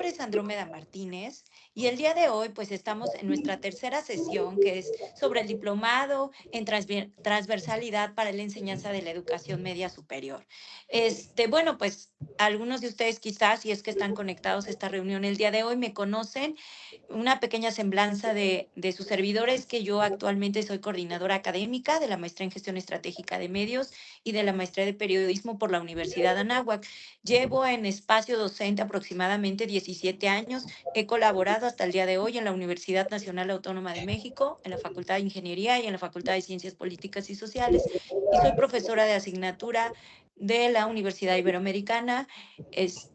es Andrómeda Martínez y el día de hoy pues estamos en nuestra tercera sesión que es sobre el diplomado en transversalidad para la enseñanza de la educación media superior. Bueno, pues algunos de ustedes quizás, si es que están conectados a esta reunión el día de hoy, me conocen. Una pequeña semblanza de sus servidores, que yo actualmente soy coordinadora académica de la maestría en gestión estratégica de medios y de la maestría de periodismo por la Universidad de Anáhuac. Llevo en espacio docente aproximadamente 17 años. He colaborado hasta el día de hoy en la Universidad Nacional Autónoma de México, en la Facultad de Ingeniería y en la Facultad de Ciencias Políticas y Sociales. Y soy profesora de asignatura de la Universidad Iberoamericana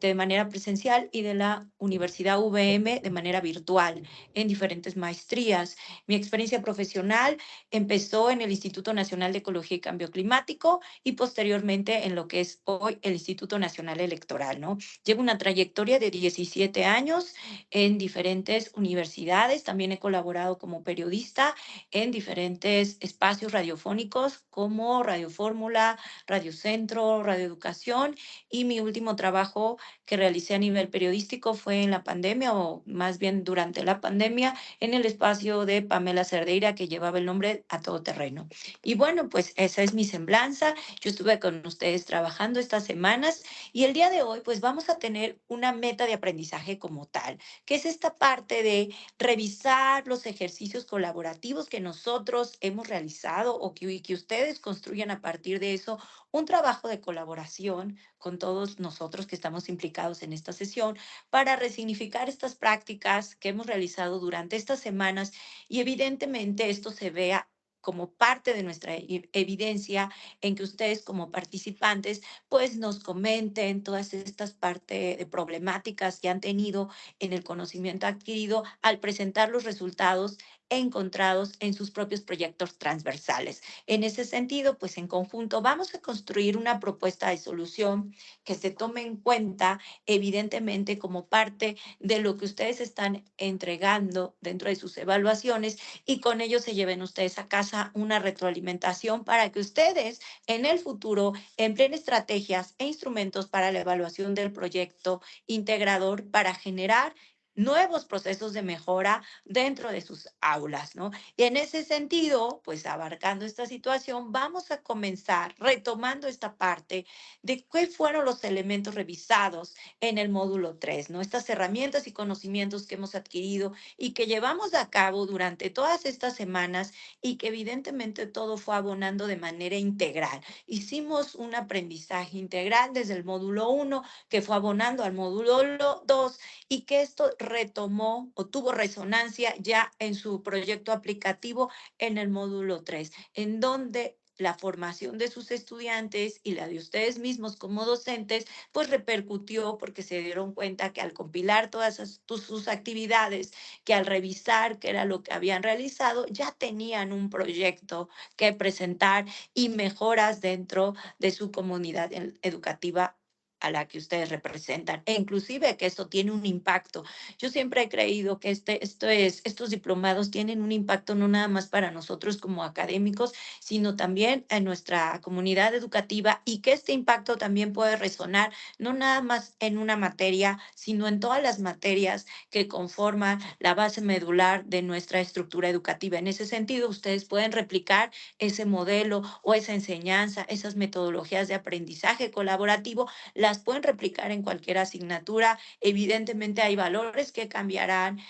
de manera presencial y de la Universidad VM de manera virtual en diferentes maestrías. Mi experiencia profesional empezó en el Instituto Nacional de Ecología y Cambio Climático y posteriormente en lo que es hoy el Instituto Nacional Electoral, ¿no? Llevo una trayectoria de 17 años en diferentes universidades. También he colaborado como periodista en diferentes espacios radiofónicos como Radio Fórmula, Radio Centro, Radio Educación, y mi último trabajo que realicé a nivel periodístico fue en la pandemia, o más bien durante la pandemia, en el espacio de Pamela Cerdeira, que llevaba el nombre A Todo Terreno. Y bueno, pues esa es mi semblanza. Yo estuve con ustedes trabajando estas semanas y el día de hoy pues vamos a tener una meta de aprendizaje como tal, que es esta parte de revisar los ejercicios colaborativos que nosotros hemos realizado o que ustedes construyan a partir de eso un trabajo de colaboración con todos nosotros que estamos implicados en esta sesión para resignificar estas prácticas que hemos realizado durante estas semanas, y evidentemente esto se vea como parte de nuestra evidencia en que ustedes como participantes pues nos comenten todas estas partes de problemáticas que han tenido en el conocimiento adquirido al presentar los resultados encontrados en sus propios proyectos transversales. En ese sentido, pues en conjunto vamos a construir una propuesta de solución que se tome en cuenta evidentemente como parte de lo que ustedes están entregando dentro de sus evaluaciones, y con ello se lleven ustedes a casa una retroalimentación para que ustedes en el futuro empleen estrategias e instrumentos para la evaluación del proyecto integrador para generar nuevos procesos de mejora dentro de sus aulas, ¿no? Y en ese sentido, pues abarcando esta situación, vamos a comenzar retomando esta parte de qué fueron los elementos revisados en el módulo 3, ¿no? Estas herramientas y conocimientos que hemos adquirido y que llevamos a cabo durante todas estas semanas, y que evidentemente todo fue abonando de manera integral. Hicimos un aprendizaje integral desde el módulo 1 que fue abonando al módulo 2, y que esto retomó o tuvo resonancia ya en su proyecto aplicativo en el módulo 3, en donde la formación de sus estudiantes y la de ustedes mismos como docentes, pues repercutió porque se dieron cuenta que al compilar todas sus actividades, que al revisar qué era lo que habían realizado, ya tenían un proyecto que presentar y mejoras dentro de su comunidad educativa a la que ustedes representan, e inclusive que esto tiene un impacto. Yo siempre he creído que estos diplomados tienen un impacto no nada más para nosotros como académicos, sino también en nuestra comunidad educativa, y que este impacto también puede resonar no nada más en una materia, sino en todas las materias que conforman la base medular de nuestra estructura educativa. En ese sentido, ustedes pueden replicar ese modelo o esa enseñanza, esas metodologías de aprendizaje colaborativo, las pueden replicar en cualquier asignatura. Evidentemente hay valores que cambiarán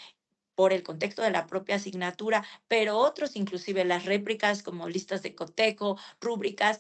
por el contexto de la propia asignatura, pero otros, inclusive las réplicas como listas de cotejo, rúbricas,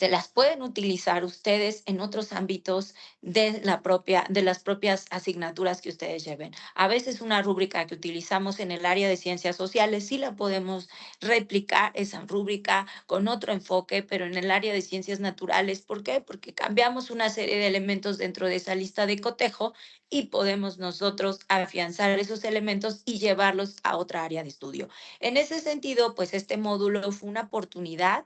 las pueden utilizar ustedes en otros ámbitos de las propias asignaturas que ustedes lleven. A veces una rúbrica que utilizamos en el área de ciencias sociales sí la podemos replicar esa rúbrica con otro enfoque, pero en el área de ciencias naturales, ¿por qué? Porque cambiamos una serie de elementos dentro de esa lista de cotejo y podemos nosotros afianzar esos elementos y llevarlos a otra área de estudio. En ese sentido, pues este módulo fue una oportunidad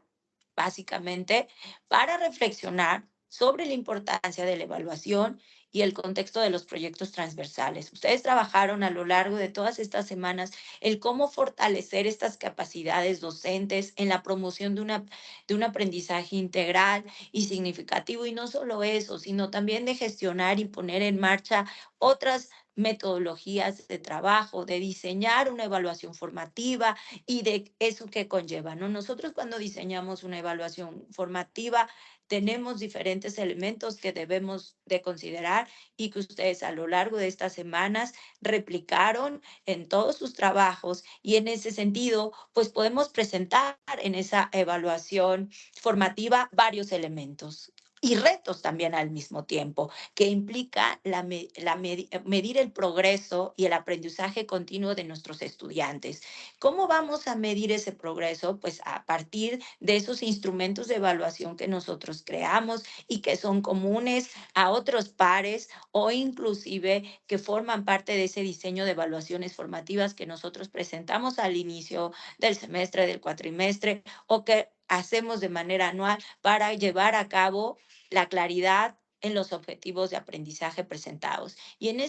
básicamente para reflexionar sobre la importancia de la evaluación y el contexto de los proyectos transversales. Ustedes trabajaron a lo largo de todas estas semanas el cómo fortalecer estas capacidades docentes en la promoción de un aprendizaje integral y significativo. Y no solo eso, sino también de gestionar y poner en marcha otras metodologías de trabajo, de diseñar una evaluación formativa y de eso que conlleva, ¿no? Nosotros cuando diseñamos una evaluación formativa tenemos diferentes elementos que debemos de considerar y que ustedes a lo largo de estas semanas replicaron en todos sus trabajos y en ese sentido, pues podemos presentar en esa evaluación formativa varios elementos y retos también al mismo tiempo, que implica medir el progreso y el aprendizaje continuo de nuestros estudiantes. ¿Cómo vamos a medir ese progreso? Pues a partir de esos instrumentos de evaluación que nosotros creamos y que son comunes a otros pares o inclusive que forman parte de ese diseño de evaluaciones formativas que nosotros presentamos al inicio del semestre, del cuatrimestre o que hacemos de manera anual para llevar a cabo la claridad en los objetivos de aprendizaje presentados. Y en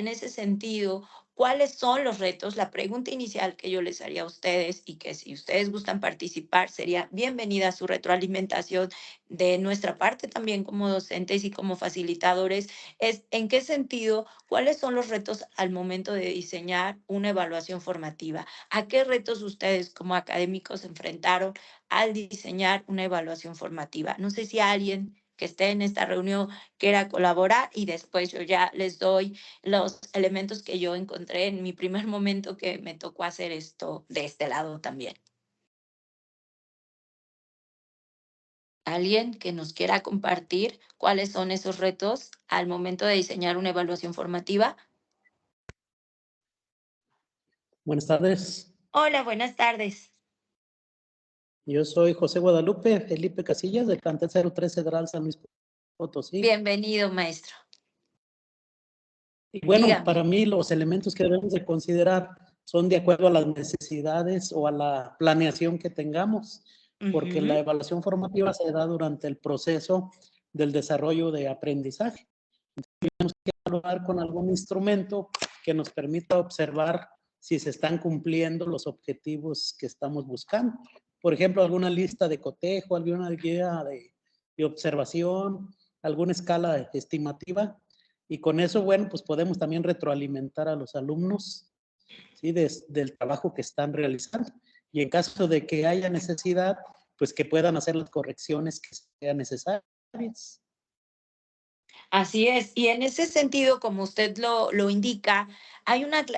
ese sentido, ¿cuáles son los retos? La pregunta inicial que yo les haría a ustedes y que si ustedes gustan participar, sería bienvenida su retroalimentación de nuestra parte también como docentes y como facilitadores, es en qué sentido, cuáles son los retos al momento de diseñar una evaluación formativa. ¿A qué retos ustedes como académicos se enfrentaron al diseñar una evaluación formativa? No sé si alguien que esté en esta reunión quiera colaborar y después yo ya les doy los elementos que yo encontré en mi primer momento que me tocó hacer esto de este lado también. ¿Alguien que nos quiera compartir cuáles son esos retos al momento de diseñar una evaluación formativa? Buenas tardes, Hola, buenas tardes. yo soy José Guadalupe Felipe Casillas del plantel 013 Federal San Luis Potosí. Bienvenido, maestro. Y bueno, Dígame. para mí los elementos que debemos de considerar son de acuerdo a las necesidades o a la planeación que tengamos, porque la Ujú. evaluación formativa se da durante el proceso del desarrollo de aprendizaje. Tenemos que evaluar con algún instrumento que nos permita observar si se están cumpliendo los objetivos que estamos buscando. Por ejemplo, alguna lista de cotejo, alguna guía de observación, alguna escala estimativa. Y con eso, bueno, pues podemos también retroalimentar a los alumnos, ¿sí? Del trabajo que están realizando. Y en caso de que haya necesidad, pues que puedan hacer las correcciones que sean necesarias. Así es, y en ese sentido, como usted lo indica,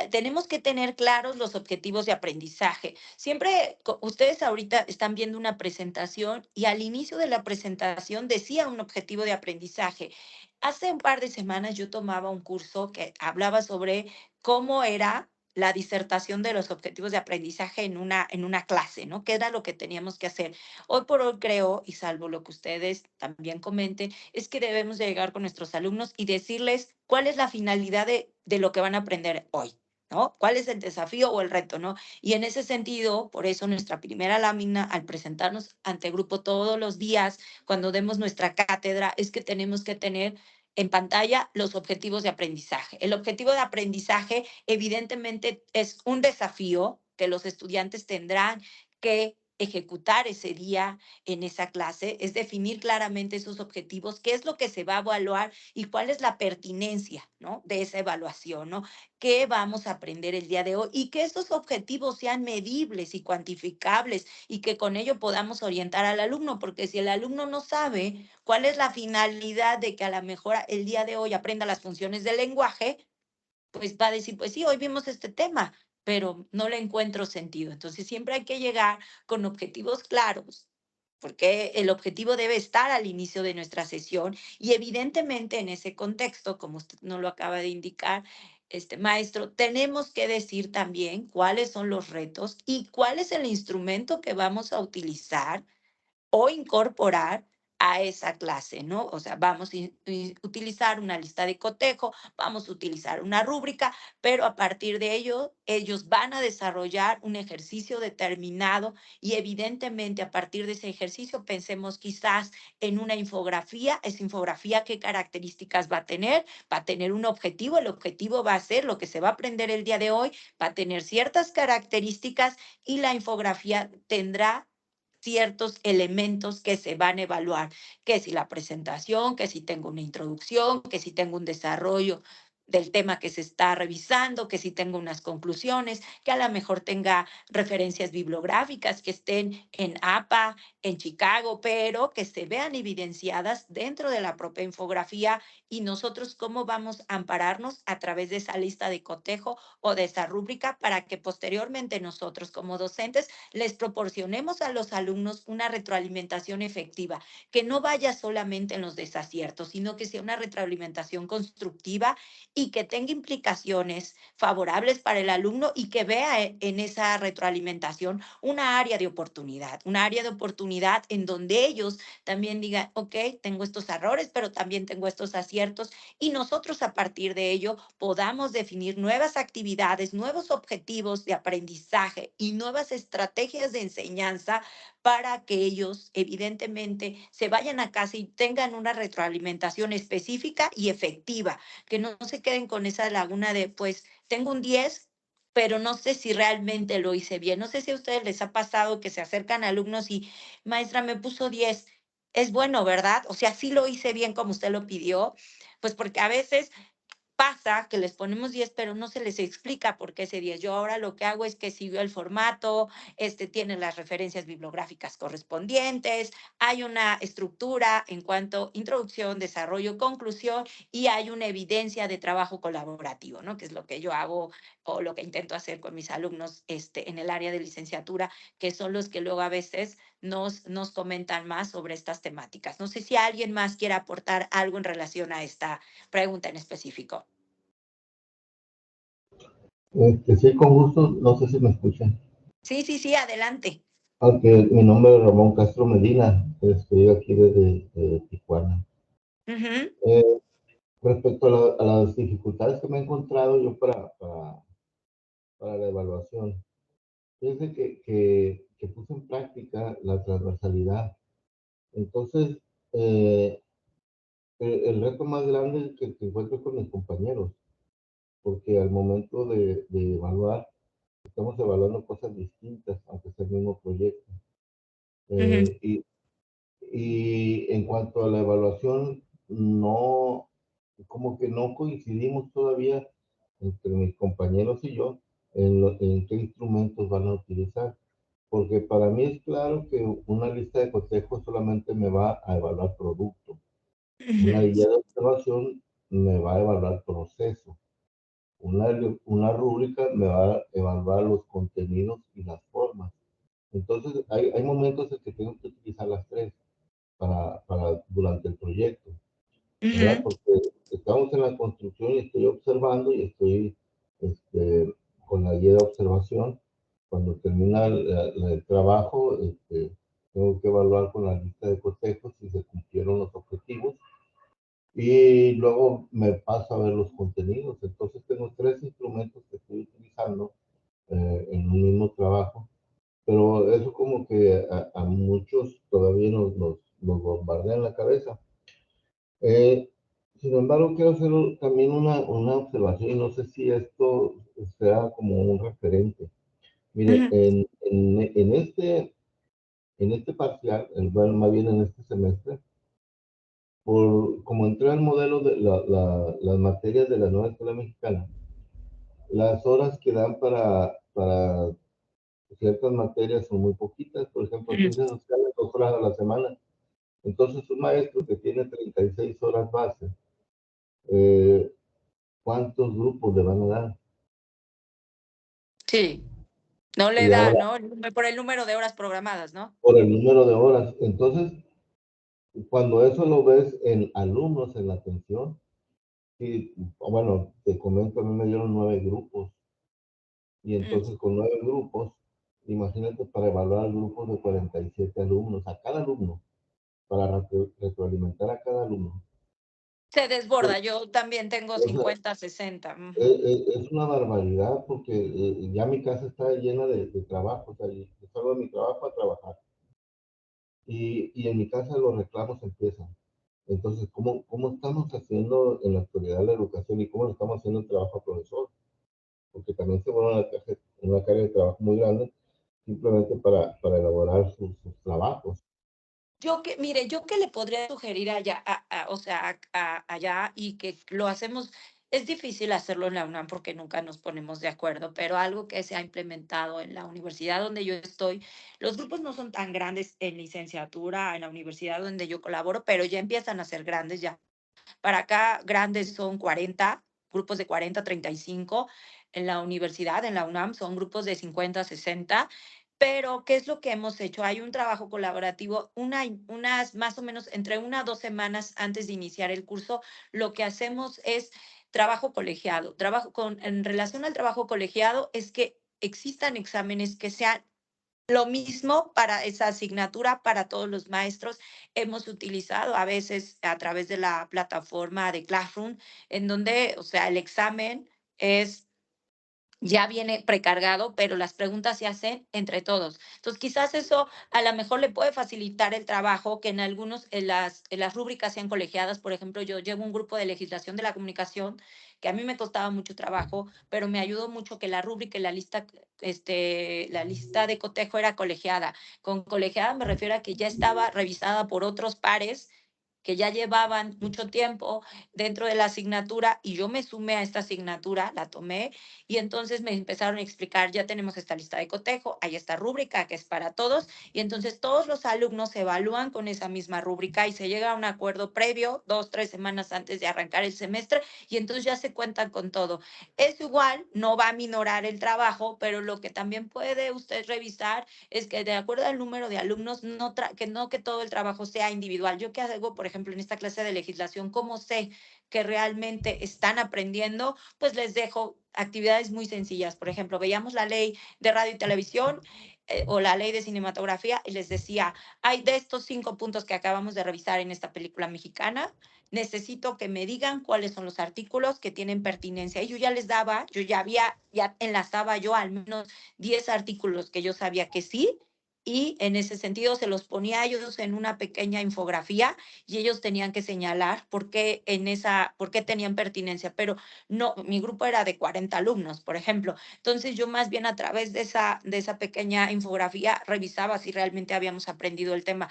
tenemos que tener claros los objetivos de aprendizaje. Siempre, ustedes ahorita están viendo una presentación y al inicio de la presentación decía un objetivo de aprendizaje. Hace un par de semanas yo tomaba un curso que hablaba sobre cómo era la disertación de los objetivos de aprendizaje en una clase, ¿no? ¿Qué era lo que teníamos que hacer? Hoy por hoy creo, y salvo lo que ustedes también comenten, es que debemos de llegar con nuestros alumnos y decirles cuál es la finalidad de lo que van a aprender hoy, ¿no? ¿Cuál es el desafío o el reto, ¿no? Y en ese sentido, por eso nuestra primera lámina, al presentarnos ante grupo todos los días, cuando demos nuestra cátedra, es que tenemos que tener en pantalla los objetivos de aprendizaje. El objetivo de aprendizaje, evidentemente, es un desafío que los estudiantes tendrán que ejecutar ese día en esa clase, es definir claramente esos objetivos, qué es lo que se va a evaluar y cuál es la pertinencia, ¿no? De esa evaluación, ¿no? ¿Qué vamos a aprender el día de hoy? Y que esos objetivos sean medibles y cuantificables y que con ello podamos orientar al alumno, porque si el alumno no sabe cuál es la finalidad de que a lo mejor el día de hoy aprenda las funciones del lenguaje, pues va a decir, pues sí, hoy vimos este tema, pero no le encuentro sentido. Entonces siempre hay que llegar con objetivos claros, porque el objetivo debe estar al inicio de nuestra sesión y evidentemente en ese contexto, como usted nos lo acaba de indicar, este maestro, tenemos que decir también cuáles son los retos y cuál es el instrumento que vamos a utilizar o incorporar a esa clase, ¿no? O sea, vamos a utilizar una lista de cotejo, vamos a utilizar una rúbrica, pero a partir de ello, ellos van a desarrollar un ejercicio determinado y evidentemente a partir de ese ejercicio pensemos quizás en una infografía, esa infografía qué características va a tener un objetivo, el objetivo va a ser lo que se va a aprender el día de hoy, va a tener ciertas características y la infografía tendrá ciertos elementos que se van a evaluar, que si la presentación, que si tengo una introducción, que si tengo un desarrollo del tema que se está revisando, que si tengo unas conclusiones, que a lo mejor tenga referencias bibliográficas que estén en APA, en Chicago, pero que se vean evidenciadas dentro de la propia infografía y nosotros cómo vamos a ampararnos a través de esa lista de cotejo o de esa rúbrica para que posteriormente nosotros como docentes les proporcionemos a los alumnos una retroalimentación efectiva, que no vaya solamente en los desaciertos, sino que sea una retroalimentación constructiva y que tenga implicaciones favorables para el alumno y que vea en esa retroalimentación una área de oportunidad, una área de oportunidad en donde ellos también digan, ok, tengo estos errores, pero también tengo estos aciertos y nosotros a partir de ello podamos definir nuevas actividades, nuevos objetivos de aprendizaje y nuevas estrategias de enseñanza para que ellos evidentemente se vayan a casa y tengan una retroalimentación específica y efectiva, que no se queden con esa laguna de, pues, tengo un 10 pero no sé si realmente lo hice bien. No sé si a ustedes les ha pasado que se acercan alumnos y, maestra, me puso 10. Es bueno, ¿verdad? O sea, sí lo hice bien como usted lo pidió, pues porque a veces pasa que les ponemos 10 pero no se les explica por qué ese 10. Yo ahora lo que hago es que siguió el formato, tiene las referencias bibliográficas correspondientes, hay una estructura en cuanto a introducción, desarrollo, conclusión y hay una evidencia de trabajo colaborativo, ¿no? Que es lo que yo hago o lo que intento hacer con mis alumnos en el área de licenciatura, que son los que luego a veces nos comentan más sobre estas temáticas. No sé si alguien más quiere aportar algo en relación a esta pregunta en específico. Sí, con gusto, no sé si me escuchan. Sí, sí, sí, adelante. Aunque mi nombre es Ramón Castro Medina, estoy aquí desde Tijuana. Ujú, Eh, Respecto a las dificultades que me he encontrado yo para la evaluación, fíjense que puse en práctica la transversalidad. Entonces, eh, el reto más grande es que encuentro con mis compañeros, porque al momento de evaluar, estamos evaluando cosas distintas, aunque sea el mismo proyecto. ujú, Eh, y, y en cuanto a la evaluación, no, como que no coincidimos todavía entre mis compañeros y yo en qué instrumentos van a utilizar. Porque para mí es claro que una lista de consejos solamente me va a evaluar producto. Una ujú, guía de observación me va a evaluar proceso. Una, una rúbrica me va a evaluar los contenidos y las formas. Entonces, hay momentos en que tengo que utilizar las tres durante el proyecto, ¿verdad? ujú, Porque estamos en la construcción y estoy observando y estoy este, con la guía de observación. Cuando termina el trabajo, tengo que evaluar con la lista de cotejos si se cumplieron los objetivos y luego me paso a ver los contenidos. Entonces tengo tres instrumentos que estoy utilizando en un mismo trabajo, pero eso como que a muchos todavía nos bombardea en la cabeza. Eh, Sin embargo, quiero hacer también una observación y no sé si esto sea como un referente. Mire, ujú, en este parcial, bueno, más bien en este semestre, como entré al modelo de las materias de la nueva escuela mexicana, las horas que dan para ciertas materias son muy poquitas. Por ejemplo, ujú. ciencias sociales, 2 horas a la semana. Entonces, un maestro que tiene 36 horas base, eh, ¿cuántos grupos le van a dar? Sí, no le Y da, ahora, ¿no? Por el número de horas programadas, ¿no? por el número de horas. Entonces, cuando eso lo ves en alumnos, en la atención, y bueno, te comento, a mí me dieron 9 grupos. Y Mm, entonces con 9 grupos, imagínate para evaluar grupos de 47 alumnos, a cada alumno. para retroalimentar a cada alumno. Se Pues, desborda. Yo también tengo o sea, 50, 60. Ujú. es una barbaridad porque ya mi casa está llena de trabajo, o sea, yo salgo de mi trabajo a trabajar y en mi casa los reclamos empiezan. Entonces, ¿cómo estamos haciendo en la actualidad la educación y cómo le estamos haciendo el trabajo al profesor? Porque también se vuelve una carga de trabajo muy grande simplemente para elaborar sus trabajos. Mire, yo que le podría sugerir allá, o sea, allá y que lo hacemos, es difícil hacerlo en la UNAM porque nunca nos ponemos de acuerdo, pero algo que se ha implementado en la universidad donde yo estoy, los grupos no son tan grandes en licenciatura, en la universidad donde yo colaboro, pero ya empiezan a ser grandes ya. Para acá, grandes son 40 grupos de 40, 35. En la universidad, en la UNAM, son grupos de 50, 60. Pero, ¿qué es lo que hemos hecho? Hay un trabajo colaborativo, unas más o menos entre 1 a 2 semanas antes de iniciar el curso, lo que hacemos es trabajo colegiado. En relación al trabajo colegiado es que existan exámenes que sean lo mismo para esa asignatura para todos los maestros. Hemos utilizado a veces a través de la plataforma de Classroom, en donde, o sea, el examen es ya viene precargado, pero las preguntas se hacen entre todos. Entonces, quizás eso a lo mejor le puede facilitar el trabajo, que en las rúbricas sean colegiadas. Por ejemplo, yo llevo un grupo de legislación de la comunicación que a mí me costaba mucho trabajo, pero me ayudó mucho que la rúbrica y la lista de cotejo era colegiada. Con colegiada me refiero a que ya estaba revisada por otros pares que ya llevaban mucho tiempo dentro de la asignatura y yo me sumé a esta asignatura, la tomé y entonces me empezaron a explicar, ya tenemos esta lista de cotejo, hay esta rúbrica que es para todos y entonces todos los alumnos se evalúan con esa misma rúbrica y se llega a un acuerdo previo, 2, 3 semanas antes de arrancar el semestre y entonces ya se cuentan con todo. Es igual, no va a minorar el trabajo, pero lo que también puede usted revisar es que de acuerdo al número de alumnos, que todo el trabajo sea individual. Yo que hago, por ejemplo, en esta clase de legislación, ¿cómo sé que realmente están aprendiendo? Pues les dejo actividades muy sencillas. Por ejemplo, veíamos la ley de radio y televisión o la ley de cinematografía y les decía, hay de estos 5 puntos que acabamos de revisar en esta película mexicana, necesito que me digan cuáles son los artículos que tienen pertinencia. Y yo ya les daba, ya enlazaba yo al menos 10 artículos que yo sabía que sí, y en ese sentido se los ponía a ellos en una pequeña infografía y ellos tenían que señalar por qué tenían pertinencia, pero no, mi grupo era de 40 alumnos, por ejemplo. Entonces yo más bien a través de esa pequeña infografía revisaba si realmente habíamos aprendido el tema.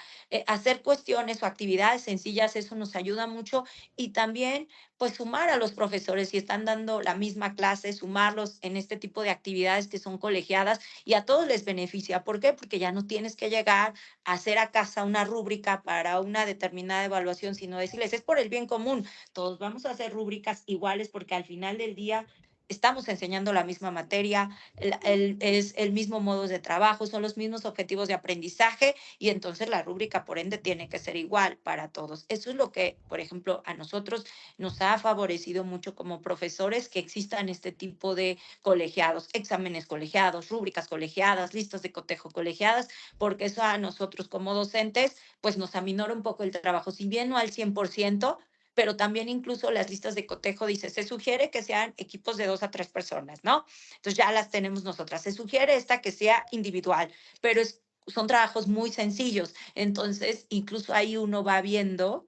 Hacer cuestiones o actividades sencillas, eso nos ayuda mucho y también pues sumar a los profesores si están dando la misma clase, sumarlos en este tipo de actividades que son colegiadas y a todos les beneficia. ¿Por qué? Porque ya no tienes que llegar a hacer a casa una rúbrica para una determinada evaluación, sino decirles, es por el bien común, todos vamos a hacer rúbricas iguales porque al final del día estamos enseñando la misma materia, es el mismo modo de trabajo, son los mismos objetivos de aprendizaje y entonces la rúbrica por ende tiene que ser igual para todos. Eso es lo que, por ejemplo, a nosotros nos ha favorecido mucho como profesores que existan este tipo de colegiados, exámenes colegiados, rúbricas colegiadas, listas de cotejo colegiadas, porque eso a nosotros como docentes pues nos aminora un poco el trabajo, si bien no al 100%, pero también incluso las listas de cotejo dice, se sugiere que sean equipos de 2 a 3 personas, ¿no? Entonces ya las tenemos nosotras. Se sugiere esta que sea individual, pero son trabajos muy sencillos. Entonces, incluso ahí uno va viendo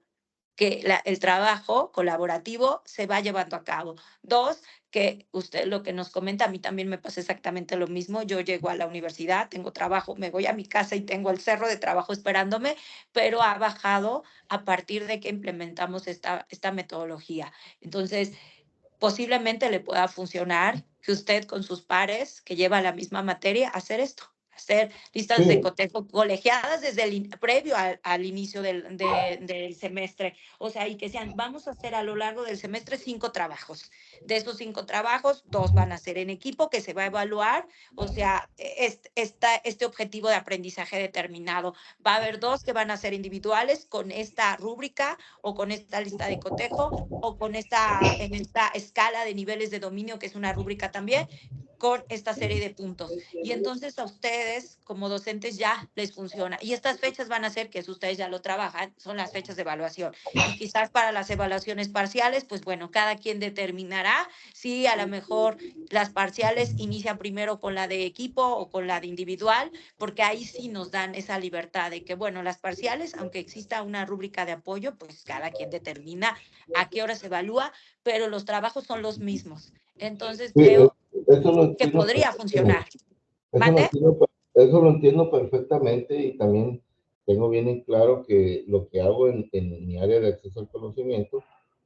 que el trabajo colaborativo se va llevando a cabo. Dos, que usted lo que nos comenta, a mí también me pasa exactamente lo mismo. Yo llego a la universidad, tengo trabajo, me voy a mi casa y tengo el cerro de trabajo esperándome, pero ha bajado a partir de que implementamos esta metodología. Entonces, posiblemente le pueda funcionar que usted con sus pares que llevan la misma materia, hacer esto, hacer listas de Sí, cotejo colegiadas desde previo al inicio del semestre. O sea, y que sean, vamos a hacer a lo largo del semestre 5 trabajos. De esos 5 trabajos, 2 van a ser en equipo, que se va a evaluar, o sea, este objetivo de aprendizaje determinado. Va a haber 2 que van a ser individuales con esta rúbrica o con esta lista de cotejo o en esta escala de niveles de dominio, que es una rúbrica también, con esta serie de puntos. Y entonces a ustedes como docentes ya les funciona. Y estas fechas van a ser, que eso ustedes ya lo trabajan, son las fechas de evaluación. Y quizás para las evaluaciones parciales, pues bueno, cada quien determinará si a lo mejor las parciales inician primero con la de equipo o con la de individual, porque ahí sí nos dan esa libertad de que, bueno, las parciales, aunque exista una rúbrica de apoyo, pues cada quien determina a qué hora se evalúa, pero los trabajos son los mismos. Entonces Sí, veo eso lo que entiendo podría funcionar. perfectamente. Eso lo ¿Mande? entiendo, eso lo entiendo perfectamente y también tengo bien en claro que lo que hago en mi área de acceso al conocimiento,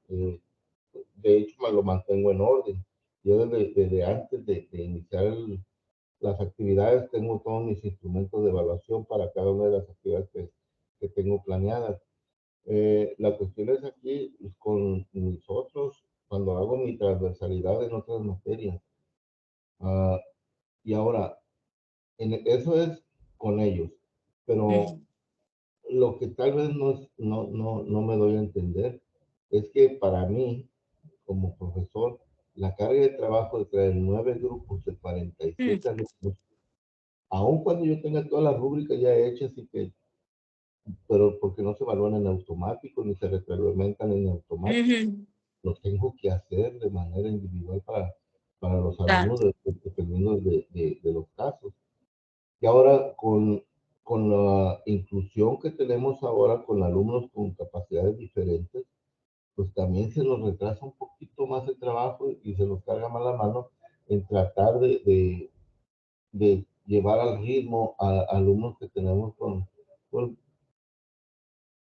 eh, de hecho, me lo mantengo en orden. Yo desde antes de iniciar las actividades tengo todos mis instrumentos de evaluación para cada una de las actividades que tengo planeadas. La cuestión es aquí pues, con nosotros, cuando hago mi transversalidad en otras materias. Ah, y ahora, eso es con ellos, pero Ujú, lo que tal vez no me doy a entender es que para mí, como profesor, la carga de trabajo de traer 9 grupos de ujú, 47 alumnos, aun cuando yo tenga todas las rúbricas ya hechas y que, pero porque no se evalúan en automático ni se retroalimentan en automático, ujú, lo tengo que hacer de manera individual para los claro. alumnos dependiendo de los casos. Y ahora con la inclusión que tenemos ahora con alumnos con capacidades diferentes, pues también se nos retrasa un poquito más el trabajo y se nos carga más la mano en tratar de llevar al ritmo a alumnos que tenemos con,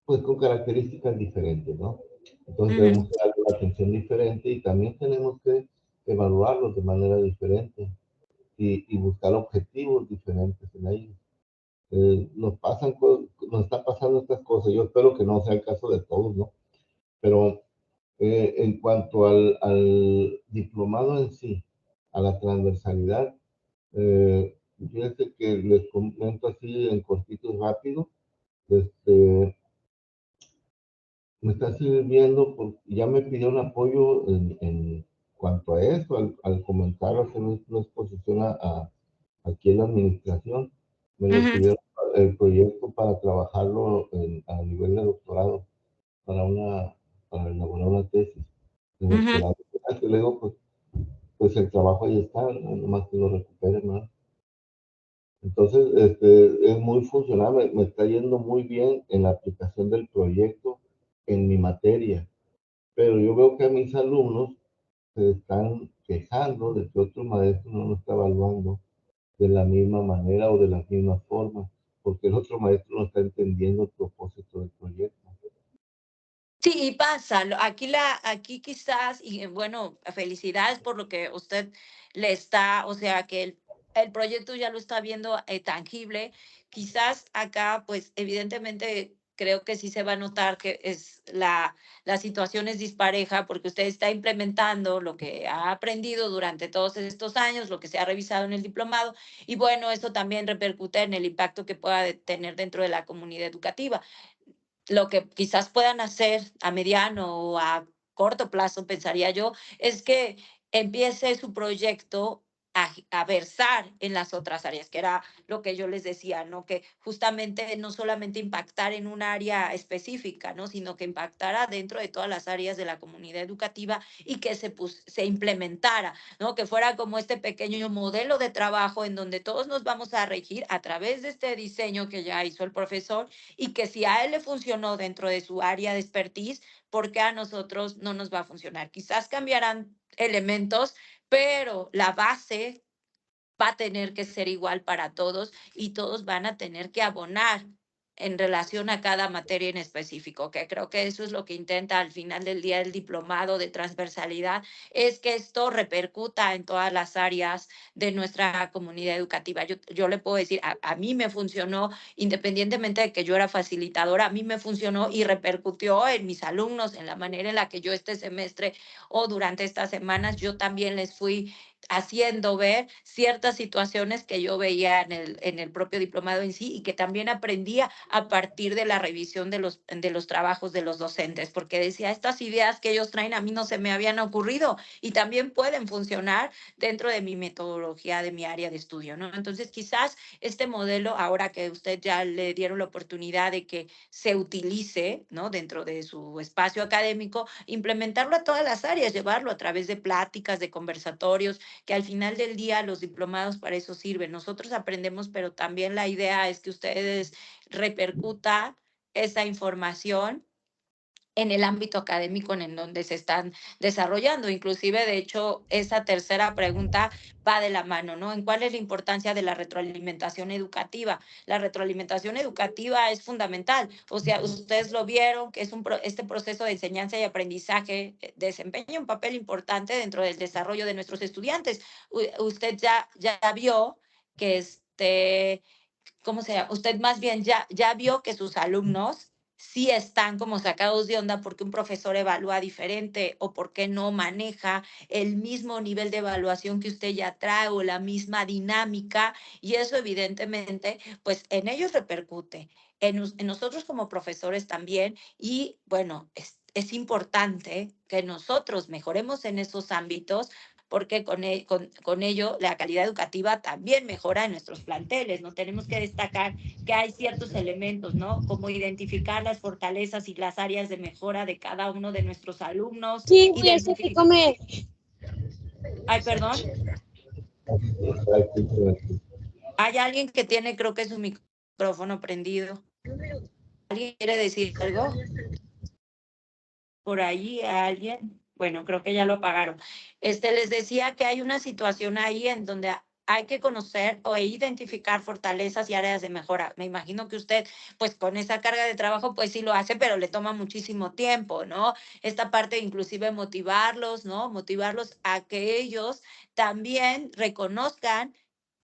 pues con características diferentes, ¿no? Entonces tenemos Ujú. que darle una atención diferente y también tenemos que evaluarlos de manera diferente y buscar objetivos diferentes en ellos. Nos están pasando estas cosas. Yo espero que no sea el caso de todos, ¿no? Pero en cuanto al diplomado en sí, a la transversalidad, fíjense que les comento así en cortito y rápido, este, me está sirviendo, porque ya me pidieron apoyo en cuanto a eso, al comentar, hacer una exposición aquí en la administración, me lo Ujú, pidieron el proyecto para trabajarlo a nivel de doctorado, para para elaborar una tesis de ujú. doctorado. Que le digo, pues el trabajo ahí está, ¿no? Nomás que lo recuperen, ¿no? Entonces, es muy funcional, me está yendo muy bien en la aplicación del proyecto en mi materia, pero yo veo que a mis alumnos se están quejando de que otro maestro no lo está evaluando de la misma manera o de la misma forma, porque el otro maestro no está entendiendo el propósito del proyecto. Sí, y pasa. Aquí quizás, y bueno, felicidades por lo que usted le está, o sea, que el proyecto ya lo está viendo tangible. Quizás acá, pues evidentemente creo que sí se va a notar que la situación es dispareja porque usted está implementando lo que ha aprendido durante todos estos años, lo que se ha revisado en el diplomado, y bueno, eso también repercute en el impacto que pueda tener dentro de la comunidad educativa. Lo que quizás puedan hacer a mediano o a corto plazo, pensaría yo, es que empiece su proyecto a versar en las otras áreas, que era lo que yo les decía, ¿no? Que justamente no solamente impactar en un área específica, ¿no? Sino que impactara dentro de todas las áreas de la comunidad educativa y que se implementara, ¿no? Que fuera como este pequeño modelo de trabajo en donde todos nos vamos a regir a través de este diseño que ya hizo el profesor y que si a él le funcionó dentro de su área de expertise, ¿por qué a nosotros no nos va a funcionar? Quizás cambiarán elementos, pero la base va a tener que ser igual para todos y todos van a tener que abonar en relación a cada materia en específico, que creo que eso es lo que intenta al final del día el diplomado de transversalidad, es que esto repercuta en todas las áreas de nuestra comunidad educativa. Yo le puedo decir, a mí me funcionó, independientemente de que yo era facilitadora, a mí me funcionó y repercutió en mis alumnos, en la manera en la que yo este semestre o durante estas semanas yo también les fui haciendo ver ciertas situaciones que yo veía en el propio diplomado en sí y que también aprendía a partir de la revisión de los trabajos de los docentes, porque decía, estas ideas que ellos traen a mí no se me habían ocurrido y también pueden funcionar dentro de mi metodología, de mi área de estudio, ¿no? Entonces, quizás este modelo, ahora que usted ya le dieron la oportunidad de que se utilice, ¿no? Dentro de su espacio académico, implementarlo a todas las áreas, llevarlo a través de pláticas, de conversatorios, que al final del día los diplomados para eso sirven. Nosotros aprendemos, pero también la idea es que ustedes repercuta esa información en el ámbito académico en donde se están desarrollando. Inclusive, de hecho, esa tercera pregunta va de la mano, ¿no? ¿En cuál es la importancia de la retroalimentación educativa? La retroalimentación educativa es fundamental. O sea, ustedes lo vieron, que es este proceso de enseñanza y aprendizaje desempeña un papel importante dentro del desarrollo de nuestros estudiantes. Usted ya vio que ¿cómo se llama? Usted más bien ya vio que sus alumnos sí están como sacados de onda porque un profesor evalúa diferente o porque no maneja el mismo nivel de evaluación que usted ya trae o la misma dinámica, y eso evidentemente pues en ellos repercute, en nosotros como profesores también, y bueno, es importante que nosotros mejoremos en esos ámbitos porque con ello la calidad educativa también mejora en nuestros planteles, ¿no? Tenemos que destacar que hay ciertos elementos, ¿no? Como identificar las fortalezas y las áreas de mejora de cada uno de nuestros alumnos. Sí, voy a hacer que comer. Ay, perdón. Hay alguien que tiene, creo que su micrófono prendido. ¿Alguien quiere decir algo? Por ahí alguien. Bueno, creo que ya lo apagaron. Les decía que hay una situación ahí en donde hay que conocer o identificar fortalezas y áreas de mejora. Me imagino que usted, pues con esa carga de trabajo, pues sí lo hace, pero le toma muchísimo tiempo, ¿no? Esta parte inclusive motivarlos, ¿no? Motivarlos a que ellos también reconozcan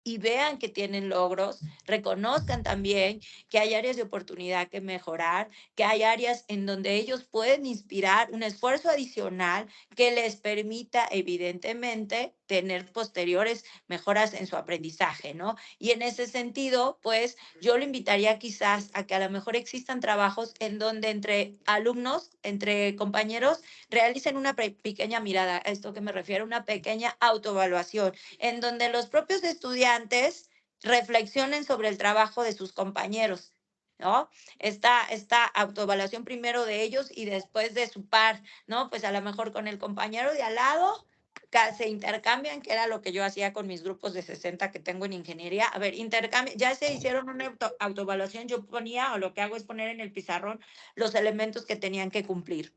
y vean que tienen logros, reconozcan también que hay áreas de oportunidad que mejorar, que hay áreas en donde ellos pueden inspirar un esfuerzo adicional que les permita evidentemente tener posteriores mejoras en su aprendizaje, ¿no? Y en ese sentido, pues yo le invitaría quizás a que a lo mejor existan trabajos en donde entre alumnos, entre compañeros, realicen una pequeña mirada, a esto que me refiero, una pequeña autoevaluación, en donde los propios estudiantes reflexionen sobre el trabajo de sus compañeros, ¿no? Esta autoevaluación primero de ellos y después de su par, ¿no? Pues a lo mejor con el compañero de al lado se intercambian, que era lo que yo hacía con mis grupos de 60 que tengo en ingeniería. A ver, ya se hicieron una autoevaluación, yo ponía, o lo que hago es poner en el pizarrón los elementos que tenían que cumplir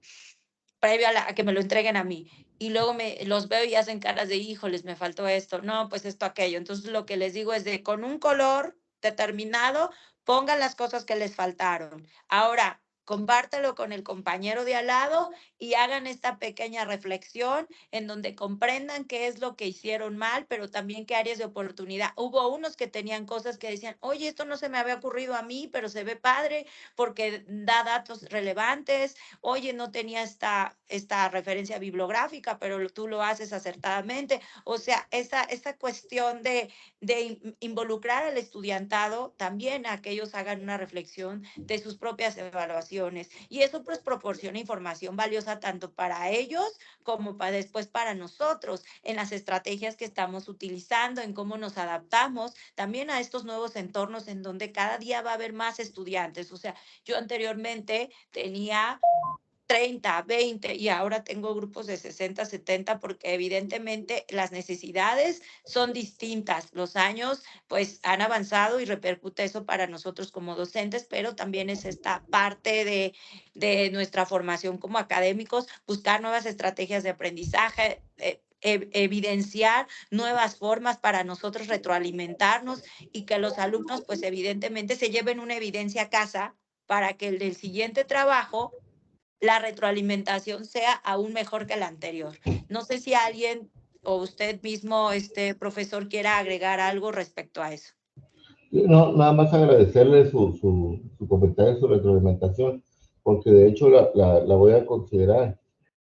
previo a que me lo entreguen a mí. Y luego los veo y hacen caras de, híjoles, me faltó esto, no, pues esto, aquello. Entonces lo que les digo es de, con un color determinado, pongan las cosas que les faltaron. Ahora, compártelo con el compañero de al lado y hagan esta pequeña reflexión en donde comprendan qué es lo que hicieron mal, pero también qué áreas de oportunidad. Hubo unos que tenían cosas que decían, oye, esto no se me había ocurrido a mí, pero se ve padre porque da datos relevantes. Oye, no tenía esta referencia bibliográfica, pero tú lo haces acertadamente. O sea, esa cuestión de involucrar al estudiantado también a que ellos hagan una reflexión de sus propias evaluaciones. Y eso pues proporciona información valiosa tanto para ellos como después para nosotros, en las estrategias que estamos utilizando, en cómo nos adaptamos también a estos nuevos entornos en donde cada día va a haber más estudiantes. O sea, yo anteriormente tenía 30, 20 y ahora tengo grupos de 60, 70 porque evidentemente las necesidades son distintas. Los años pues han avanzado y repercute eso para nosotros como docentes, pero también es esta parte de nuestra formación como académicos, buscar nuevas estrategias de aprendizaje, evidenciar nuevas formas para nosotros retroalimentarnos y que los alumnos pues evidentemente se lleven una evidencia a casa para que el del siguiente trabajo la retroalimentación sea aún mejor que la anterior. No sé si alguien o usted mismo, profesor, quiera agregar algo respecto a eso. No, nada más agradecerle su comentario, su retroalimentación, porque de hecho la voy a considerar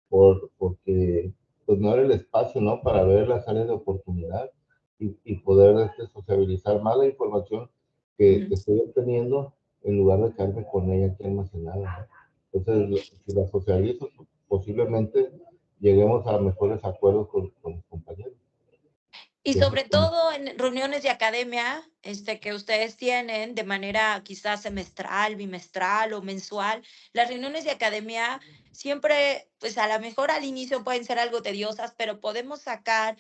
porque pues no era el espacio, ¿no? Para ver las áreas de oportunidad y poder sociabilizar más la información que estoy obteniendo en lugar de quedarme con ella aquí almacenada, ¿no? Entonces, si la socializo, posiblemente lleguemos a mejores acuerdos con los compañeros. Y Y eso sobre todo en reuniones de academia, que ustedes tienen de manera quizás semestral, bimestral o mensual, las reuniones de academia siempre, pues a lo mejor al inicio pueden ser algo tediosas, pero podemos sacar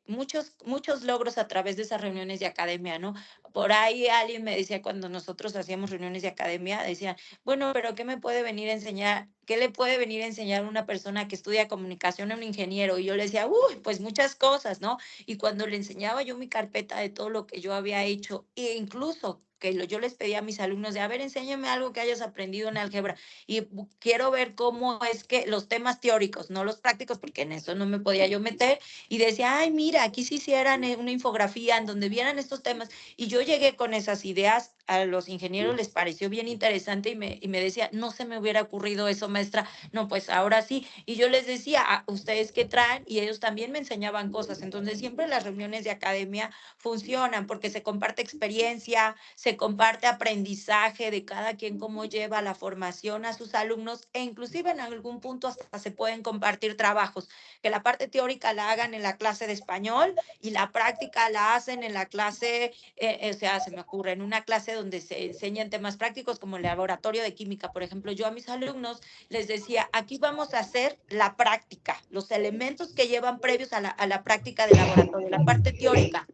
muchos logros a través de esas reuniones de academia, ¿no? Por ahí alguien me decía cuando nosotros hacíamos reuniones de academia, decían, bueno, pero ¿qué me puede venir a enseñar? ¿Qué le puede venir a enseñar una persona que estudia comunicación a un ingeniero? Y yo le decía, uy, pues muchas cosas, ¿no? Y cuando le enseñaba yo mi carpeta de todo lo que yo había hecho, e incluso que yo les pedía a mis alumnos de, a ver, enséñame algo que hayas aprendido en álgebra y quiero ver cómo es que los temas teóricos, no los prácticos, porque en eso no me podía yo meter, y decía, ay, mira, aquí sí hicieran una infografía en donde vieran estos temas, y yo llegué con esas ideas, a los ingenieros les pareció bien interesante y me decía, no se me hubiera ocurrido eso, maestra, no, pues ahora sí, y yo les decía, a ustedes qué traen, y ellos también me enseñaban cosas, entonces siempre las reuniones de academia funcionan porque se comparte experiencia, se comparte aprendizaje de cada quien, cómo lleva la formación a sus alumnos e inclusive en algún punto hasta se pueden compartir trabajos, que la parte teórica la hagan en la clase de español y la práctica la hacen en la clase, o sea, se me ocurre, en una clase donde se enseñan temas prácticos como el laboratorio de química. Por ejemplo, yo a mis alumnos les decía, aquí vamos a hacer la práctica, los elementos que llevan previos a la práctica del laboratorio, la parte teórica.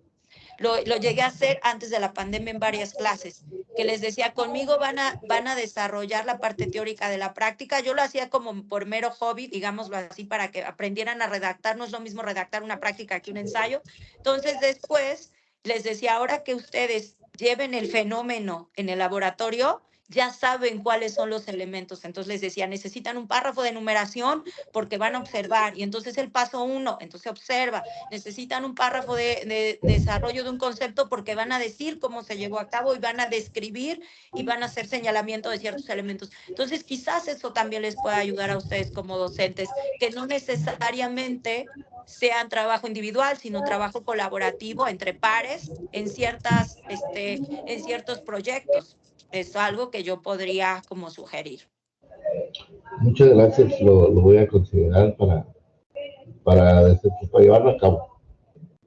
Lo llegué a hacer antes de la pandemia en varias clases, que les decía, conmigo van a desarrollar la parte teórica de la práctica. Yo lo hacía como por mero hobby, digámoslo así, para que aprendieran a redactar. No es lo mismo redactar una práctica que un ensayo. Entonces, después les decía, ahora que ustedes lleven el fenómeno en el laboratorio, ya saben cuáles son los elementos. Entonces les decía, necesitan un párrafo de numeración porque van a observar. Y entonces el paso 1, entonces observa. Necesitan un párrafo de desarrollo de un concepto porque van a decir cómo se llevó a cabo y van a describir y van a hacer señalamiento de ciertos elementos. Entonces quizás eso también les pueda ayudar a ustedes como docentes, que no necesariamente sea trabajo individual, sino trabajo colaborativo entre pares en ciertos proyectos. Es algo que yo podría como sugerir. muchas gracias, lo voy a considerar para llevarlo a cabo.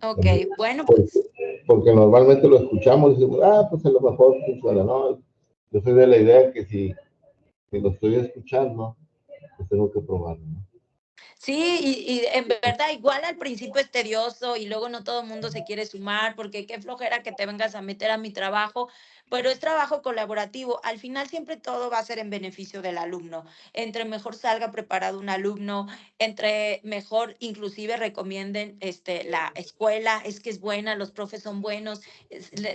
Ok, bueno, Porque, pues porque normalmente lo escuchamos y decimos, pues a lo mejor funciona, ¿no? Yo soy de la idea que si lo estoy escuchando, pues tengo que probarlo, ¿no? sí, y en verdad igual al principio es tedioso y luego no todo el mundo se quiere sumar porque qué flojera que te vengas a meter a mi trabajo, pero es trabajo colaborativo. Al final siempre todo va a ser en beneficio del alumno. Entre mejor salga preparado un alumno, entre mejor inclusive recomienden la escuela, es que es buena, los profes son buenos,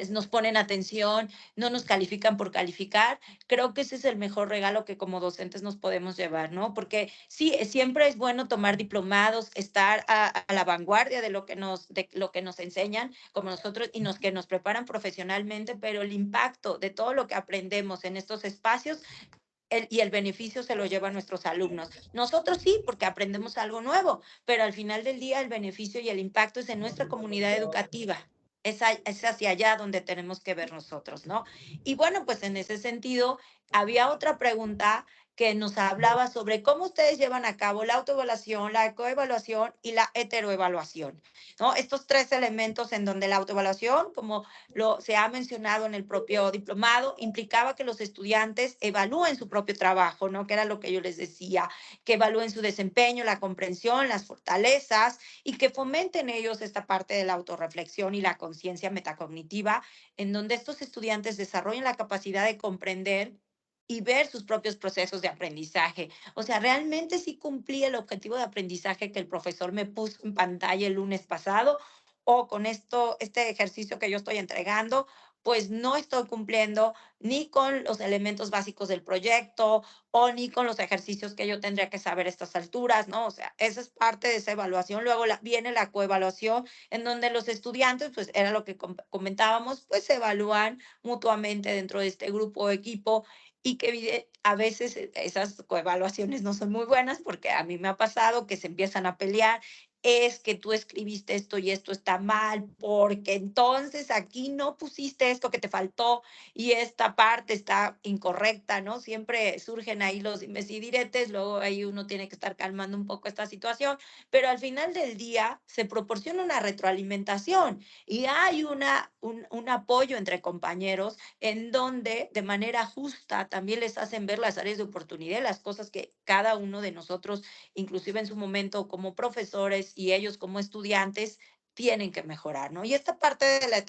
nos ponen atención, no nos califican por calificar. Creo que ese es el mejor regalo que como docentes nos podemos llevar, ¿no? Porque sí, siempre es bueno tomar diplomados, estar a la vanguardia de lo que nos enseñan, como nosotros, y que nos preparan profesionalmente, pero el impacto de todo lo que aprendemos en estos espacios y el beneficio se lo llevan nuestros alumnos. Nosotros sí, porque aprendemos algo nuevo, pero al final del día el beneficio y el impacto es en nuestra comunidad educativa. Es hacia allá donde tenemos que ver nosotros, ¿no? Y bueno, pues en ese sentido, había otra pregunta que nos hablaba sobre cómo ustedes llevan a cabo la autoevaluación, la coevaluación y la heteroevaluación, ¿no? Estos tres elementos en donde la autoevaluación, como se ha mencionado en el propio diplomado, implicaba que los estudiantes evalúen su propio trabajo, ¿no? Que era lo que yo les decía, que evalúen su desempeño, la comprensión, las fortalezas y que fomenten ellos esta parte de la autorreflexión y la conciencia metacognitiva, en donde estos estudiantes desarrollan la capacidad de comprender y ver sus propios procesos de aprendizaje. O sea, realmente sí cumplí el objetivo de aprendizaje que el profesor me puso en pantalla el lunes pasado, o con este ejercicio que yo estoy entregando, pues no estoy cumpliendo ni con los elementos básicos del proyecto o ni con los ejercicios que yo tendría que saber a estas alturas, ¿no? O sea, esa es parte de esa evaluación. Luego viene la coevaluación, en donde los estudiantes, pues era lo que comentábamos, pues se evalúan mutuamente dentro de este grupo o equipo y que a veces esas coevaluaciones no son muy buenas porque a mí me ha pasado que se empiezan a pelear. Es que tú escribiste esto y esto está mal, porque entonces aquí no pusiste esto que te faltó y esta parte está incorrecta, ¿no? Siempre surgen ahí los dimes y diretes, luego ahí uno tiene que estar calmando un poco esta situación, pero al final del día se proporciona una retroalimentación y hay un apoyo entre compañeros en donde de manera justa también les hacen ver las áreas de oportunidad, las cosas que cada uno de nosotros, inclusive en su momento como profesores y ellos como estudiantes, tienen que mejorar, ¿no? Y esta parte de la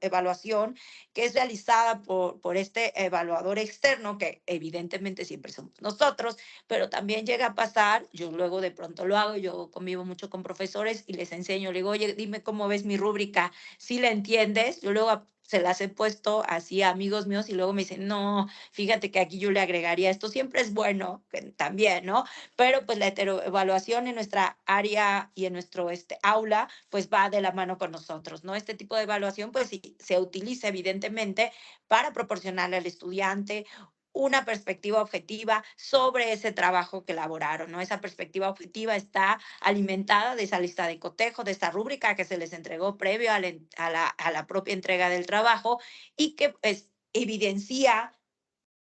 evaluación que es realizada por este evaluador externo, que evidentemente siempre somos nosotros, pero también llega a pasar, yo luego de pronto lo hago, yo convivo mucho con profesores y les enseño, le digo, oye, dime cómo ves mi rúbrica, si la entiendes, yo luego se las he puesto así a amigos míos y luego me dicen, no, fíjate que aquí yo le agregaría esto, siempre es bueno también, ¿no? Pero pues la heteroevaluación en nuestra área y en nuestro aula, pues va de la mano con nosotros, ¿no? Este tipo de evaluación, pues sí, se utiliza evidentemente para proporcionarle al estudiante una perspectiva objetiva sobre ese trabajo que elaboraron, ¿no? Esa perspectiva objetiva está alimentada de esa lista de cotejo, de esta rúbrica que se les entregó previo a la propia entrega del trabajo y que pues, evidencia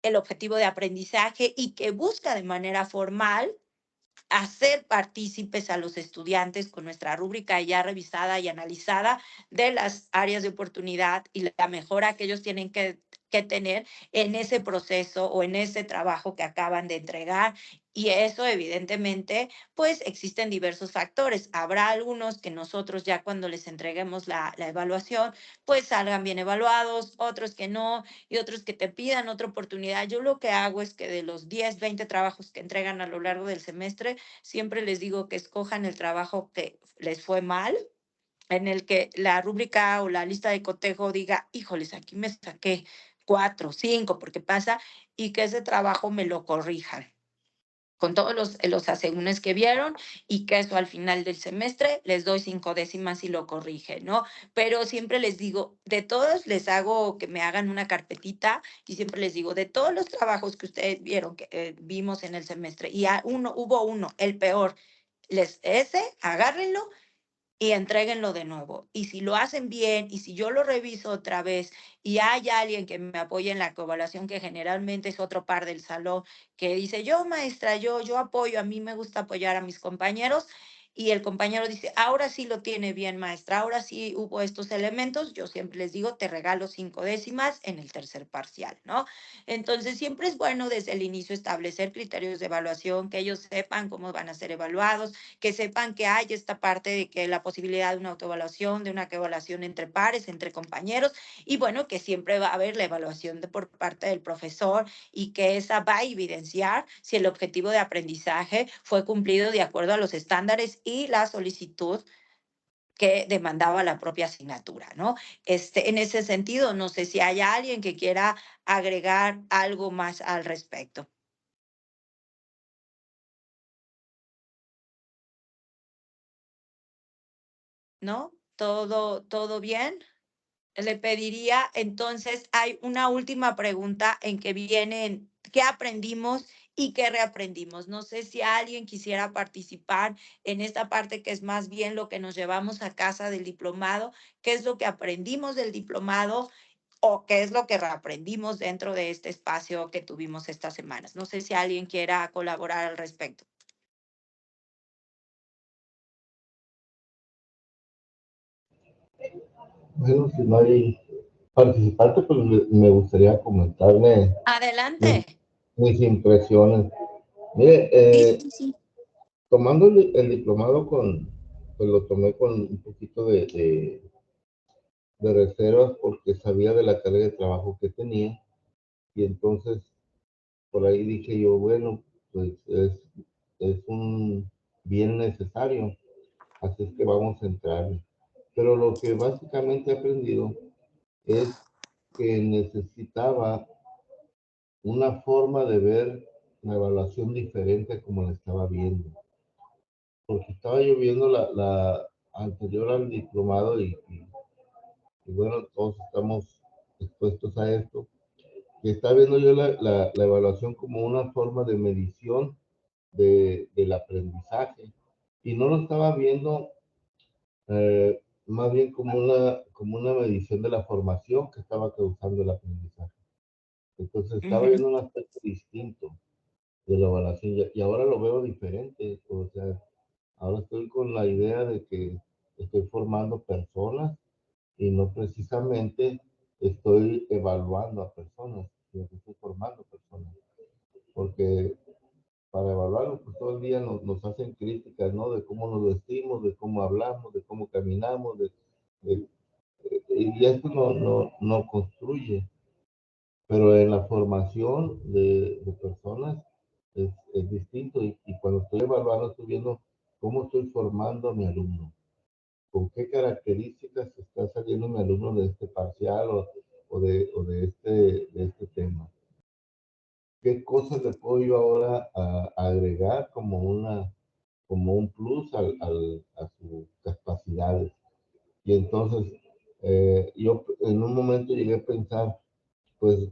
el objetivo de aprendizaje y que busca de manera formal hacer partícipes a los estudiantes con nuestra rúbrica ya revisada y analizada de las áreas de oportunidad y la mejora que ellos tienen que tener en ese proceso o en ese trabajo que acaban de entregar. Y eso, evidentemente, pues existen diversos factores. Habrá algunos que nosotros ya cuando les entreguemos la evaluación, pues salgan bien evaluados, otros que no, y otros que te pidan otra oportunidad. Yo lo que hago es que de los 10, 20 trabajos que entregan a lo largo del semestre, siempre les digo que escojan el trabajo que les fue mal, en el que la rúbrica o la lista de cotejo diga, híjoles, aquí me saqué 4, 5, porque pasa, y que ese trabajo me lo corrijan con todos los asegúnes que vieron y que eso al final del semestre les doy 5 décimas y lo corrige, ¿no? Pero siempre les digo, de todos les hago que me hagan una carpetita y siempre les digo, de todos los trabajos que ustedes vieron, que vimos en el semestre, y hubo uno, el peor, ese, agárrenlo y entréguenlo de nuevo. Y si lo hacen bien y si yo lo reviso otra vez y hay alguien que me apoye en la coevaluación, que generalmente es otro par del salón, que dice, yo maestra, yo apoyo, a mí me gusta apoyar a mis compañeros. Y el compañero dice, ahora sí lo tiene bien, maestra, ahora sí hubo estos elementos. Yo siempre les digo, te regalo 5 décimas en el tercer parcial, ¿no? Entonces, siempre es bueno desde el inicio establecer criterios de evaluación, que ellos sepan cómo van a ser evaluados, que sepan que hay esta parte de que la posibilidad de una autoevaluación, de una evaluación entre pares, entre compañeros, y bueno, que siempre va a haber la evaluación por parte del profesor y que esa va a evidenciar si el objetivo de aprendizaje fue cumplido de acuerdo a los estándares y la solicitud que demandaba la propia asignatura, ¿no? En ese sentido, no sé si hay alguien que quiera agregar algo más al respecto, ¿no? ¿Todo bien? Le pediría, entonces, hay una última pregunta en que vienen, ¿qué aprendimos y qué reaprendimos? No sé si alguien quisiera participar en esta parte que es más bien lo que nos llevamos a casa del diplomado, qué es lo que aprendimos del diplomado o qué es lo que reaprendimos dentro de este espacio que tuvimos estas semanas. No sé si alguien quiera colaborar al respecto. Bueno, si no hay participante, pues me gustaría comentarme mis, Adelante. mis impresiones. Mire, Sí, sí, sí. tomando el diplomado pues lo tomé con un poquito de reservas porque sabía de la carga de trabajo que tenía y entonces por ahí dije yo, bueno, pues es un bien necesario, así es que vamos a entrar. Pero lo que básicamente he aprendido es que necesitaba una forma de ver la evaluación diferente como la estaba viendo. Porque estaba yo viendo la anterior al diplomado y bueno, todos estamos expuestos a esto. que está viendo yo la evaluación como una forma de medición del aprendizaje, y no lo estaba viendo más bien como una medición de la formación que estaba causando el aprendizaje. Entonces estaba Ujú. viendo un aspecto distinto de la evaluación, y ahora lo veo diferente. O sea, ahora estoy con la idea de que estoy formando personas y no precisamente estoy evaluando a personas, sino que estoy formando personas. Porque para evaluarlo, pues todo el día nos hacen críticas, ¿no? De cómo nos vestimos, de cómo hablamos, de cómo caminamos, de- y esto no construye. Pero en la formación de personas es distinto, y cuando estoy evaluando estoy viendo cómo estoy formando a mi alumno, con qué características está saliendo mi alumno de este parcial de este tema. ¿Qué cosas le puedo yo ahora agregar como un plus a sus capacidades? Y entonces yo en un momento llegué a pensar, pues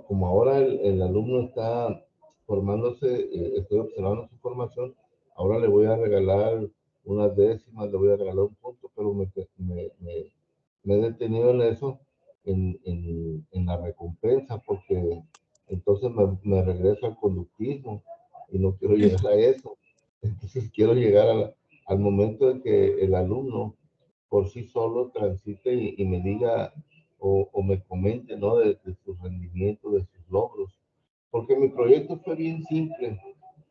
como ahora el alumno está formándose, estoy observando su formación, ahora le voy a regalar unas décimas, le voy a regalar un punto, pero me he detenido en eso, en la recompensa, porque entonces me regreso al conductismo y no quiero llegar a eso. Entonces quiero llegar al momento en que el alumno por sí solo transite y me diga o me comente, ¿no? De su rendimiento, de sus logros. Porque mi proyecto fue bien simple,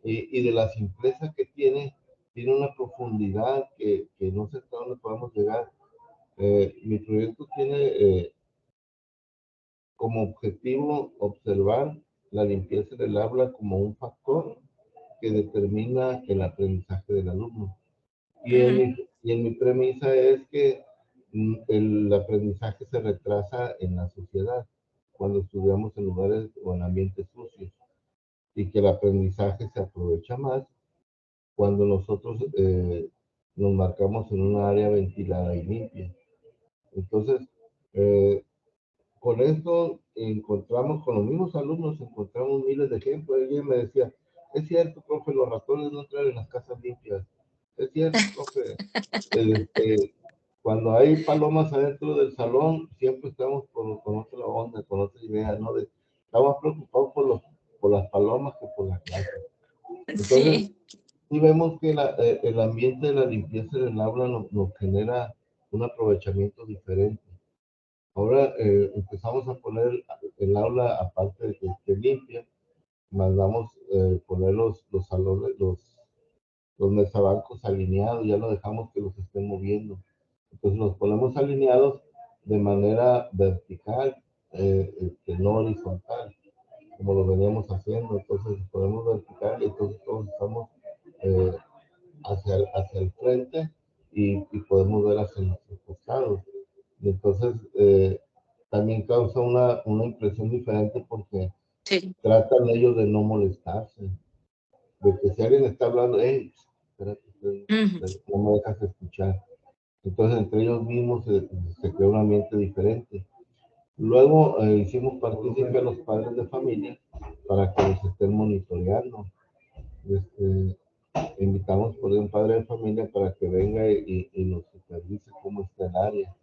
y de la simpleza que tiene una profundidad que no sé hasta dónde podemos llegar. Mi proyecto tiene como objetivo observar la limpieza del aula como un factor que determina el aprendizaje del alumno. Ujú. Y en mi premisa es que el aprendizaje se retrasa en la sociedad cuando estudiamos en lugares o en ambientes sucios, y que el aprendizaje se aprovecha más cuando nosotros nos marcamos en un área ventilada y limpia. Entonces, eh, con esto encontramos, con los mismos alumnos, encontramos miles de ejemplos. Alguien me decía, es cierto, profe, los ratones no entran en las casas limpias. Es cierto, profe, este, cuando hay palomas adentro del salón, siempre estamos con otra onda, con otra idea, ¿no? Estamos preocupados por las palomas que por la clase. Entonces, Sí. sí vemos que el ambiente de la limpieza del aula nos genera un aprovechamiento diferente. Ahora empezamos a poner el aula, aparte de que esté limpia, mandamos poner los salones, los mesabancos alineados, ya no dejamos que los estén moviendo. Entonces los ponemos alineados de manera vertical, no horizontal, como lo veníamos haciendo. Entonces los ponemos vertical, y entonces todos estamos eh, hacia el frente, y podemos ver hacia nuestros costados. Y entonces también causa una impresión diferente, porque Sí. tratan ellos de no molestarse, de que si alguien está hablando, hey, espérate, Ujú. no me dejas escuchar. Entonces entre ellos mismos se crea un ambiente diferente. Luego hicimos partícipe a los padres de familia para que nos estén monitoreando. Este, invitamos por un padre de familia para que venga y nos supervise cómo está el área.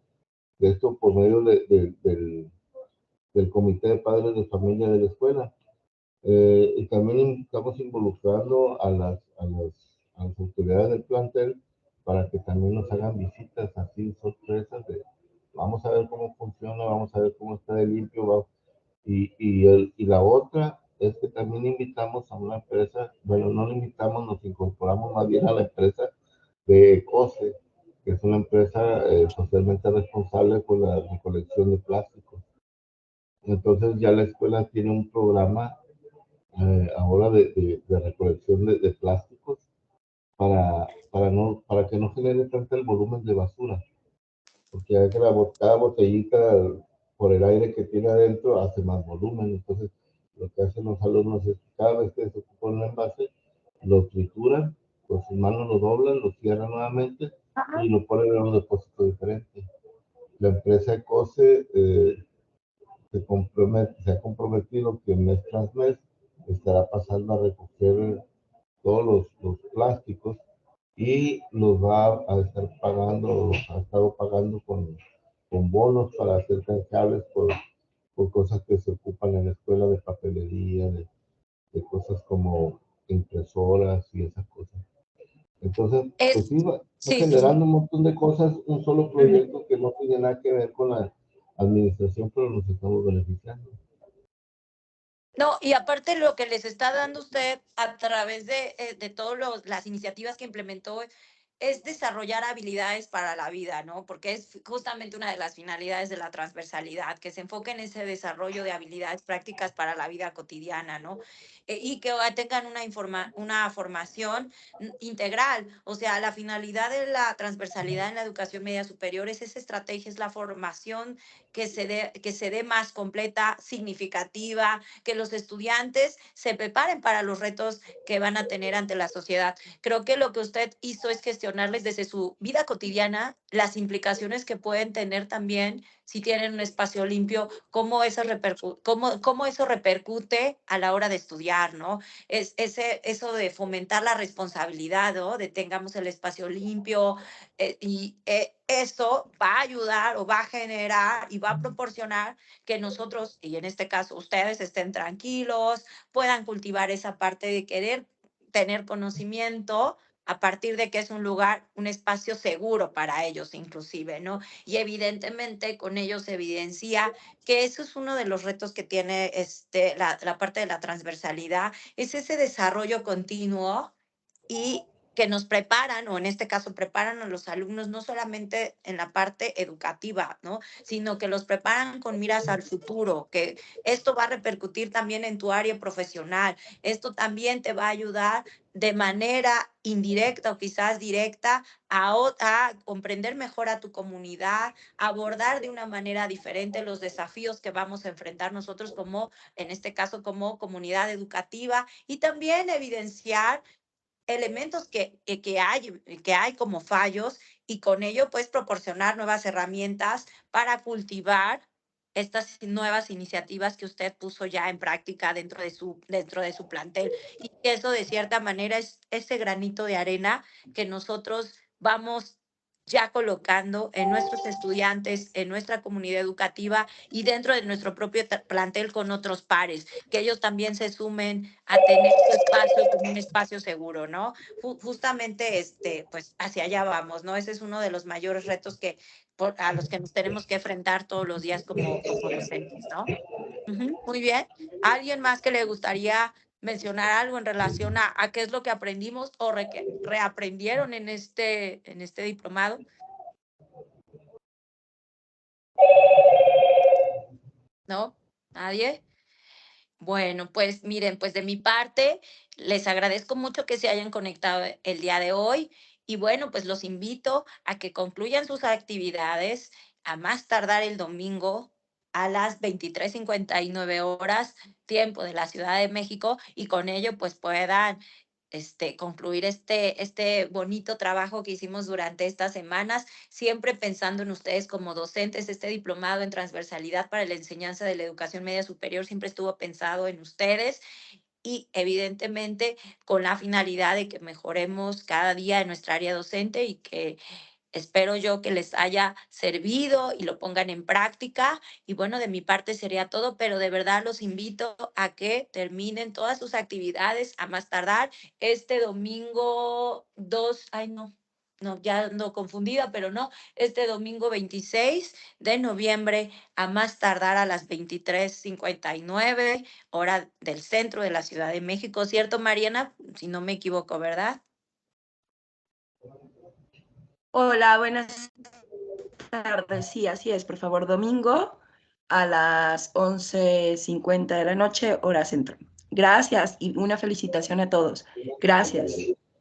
De esto por medio del comité de padres de familia de la escuela. Y también estamos involucrando a las autoridades del plantel para que también nos hagan visitas así sorpresas de vamos a ver cómo funciona, vamos a ver cómo está de limpio. Y la otra es que también invitamos a una empresa, bueno, no la invitamos, nos incorporamos más bien a la empresa de COSE, que es una empresa socialmente responsable por la recolección de plásticos. Entonces ya la escuela tiene un programa ahora de recolección de plásticos para que no genere tanto el volumen de basura, porque hay que cada botellita por el aire que tiene adentro hace más volumen. Entonces lo que hacen los alumnos es que cada vez que se ocupa un envase, lo trituran, con sus manos lo doblan, lo cierran nuevamente Ajá. y lo ponen en un depósito diferente. La empresa ECOSE se ha comprometido que mes tras mes estará pasando a recoger todos los plásticos y los va a estar pagando, ha estado pagando con bonos para hacer canjeables por cosas que se ocupan en la escuela, de papelería, de cosas como impresoras y esas cosas. Entonces, pues sí, va Sí, sí. generando un montón de cosas, un solo proyecto que no tiene nada que ver con la administración, pero nos estamos beneficiando. No, y aparte lo que les está dando usted a través de todas las iniciativas que implementó es desarrollar habilidades para la vida, ¿no? Porque es justamente una de las finalidades de la transversalidad, que se enfoque en ese desarrollo de habilidades prácticas para la vida cotidiana, ¿no? Y que tengan una formación integral. O sea, la finalidad de la transversalidad en la educación media superior es esa estrategia, es la formación que se dé más completa, significativa, que los estudiantes se preparen para los retos que van a tener ante la sociedad. Creo que lo que usted hizo es gestionarles desde su vida cotidiana las implicaciones que pueden tener también si tienen un espacio limpio, cómo cómo eso repercute a la hora de estudiar, ¿no? Eso de fomentar la responsabilidad, ¿no? De tengamos el espacio limpio, eso va a ayudar o va a generar y va a proporcionar que nosotros, y en este caso ustedes, estén tranquilos, puedan cultivar esa parte de querer tener conocimiento a partir de que es un lugar, un espacio seguro para ellos inclusive, ¿no? Y evidentemente con ellos se evidencia que eso es uno de los retos que tiene la parte de la transversalidad, es ese desarrollo continuo y que nos preparan, o en este caso preparan a los alumnos no solamente en la parte educativa, ¿no? Sino que los preparan con miras al futuro, que esto va a repercutir también en tu área profesional. Esto también te va a ayudar de manera indirecta o quizás directa a comprender mejor a tu comunidad, a abordar de una manera diferente los desafíos que vamos a enfrentar nosotros como, en este caso, como comunidad educativa, y también evidenciar elementos que hay como fallos, y con ello pues proporcionar nuevas herramientas para cultivar estas nuevas iniciativas que usted puso ya en práctica dentro de su plantel. Y eso de cierta manera es ese granito de arena que nosotros vamos ya colocando en nuestros estudiantes, en nuestra comunidad educativa y dentro de nuestro propio plantel con otros pares, que ellos también se sumen a tener su espacio como un espacio seguro, ¿no? Justamente, pues hacia allá vamos, ¿no? Ese es uno de los mayores retos a los que nos tenemos que enfrentar todos los días como docentes, ¿no? Ujú, muy bien. ¿Alguien más que le gustaría mencionar algo en relación a qué es lo que aprendimos o reaprendieron en este diplomado? ¿No? ¿Nadie? Bueno, pues miren, pues de mi parte, les agradezco mucho que se hayan conectado el día de hoy y bueno, pues los invito a que concluyan sus actividades a más tardar el domingo a las 23:59 horas, tiempo de la Ciudad de México, y con ello pues puedan concluir este bonito trabajo que hicimos durante estas semanas, siempre pensando en ustedes como docentes. Este diplomado en transversalidad para la enseñanza de la educación media superior siempre estuvo pensado en ustedes y evidentemente con la finalidad de que mejoremos cada día en nuestra área docente y que espero yo que les haya servido y lo pongan en práctica. Y bueno, de mi parte sería todo, pero de verdad los invito a que terminen todas sus actividades a más tardar este domingo 2, ay no, ya ando confundida, pero no, este domingo 26 de noviembre a más tardar a las 23:59 hora del centro de la Ciudad de México, ¿cierto, Mariana? Si no me equivoco, ¿verdad? Hola, buenas tardes. Sí, así es. Por favor, domingo a las 11:50 de la noche, hora centro. Gracias y una felicitación a todos. Gracias.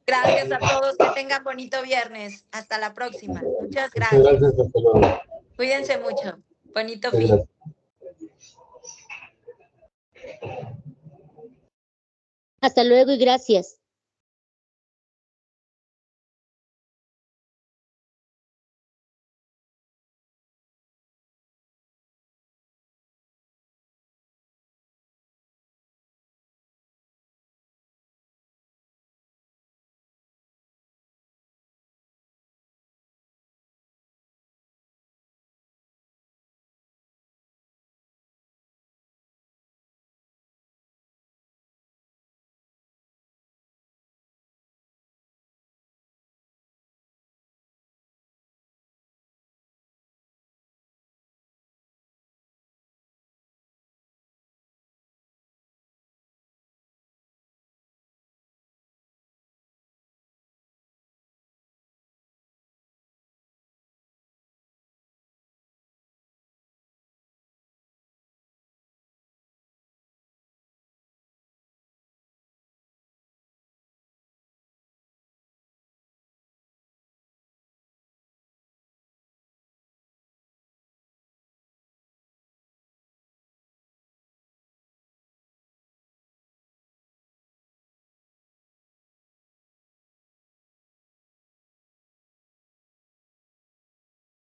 Gracias a todos, que tengan bonito viernes. Hasta la próxima. Muchas Muchas gracias. gracias, hasta luego. Cuídense mucho. Bonito Muchas fin. gracias. Hasta luego y gracias.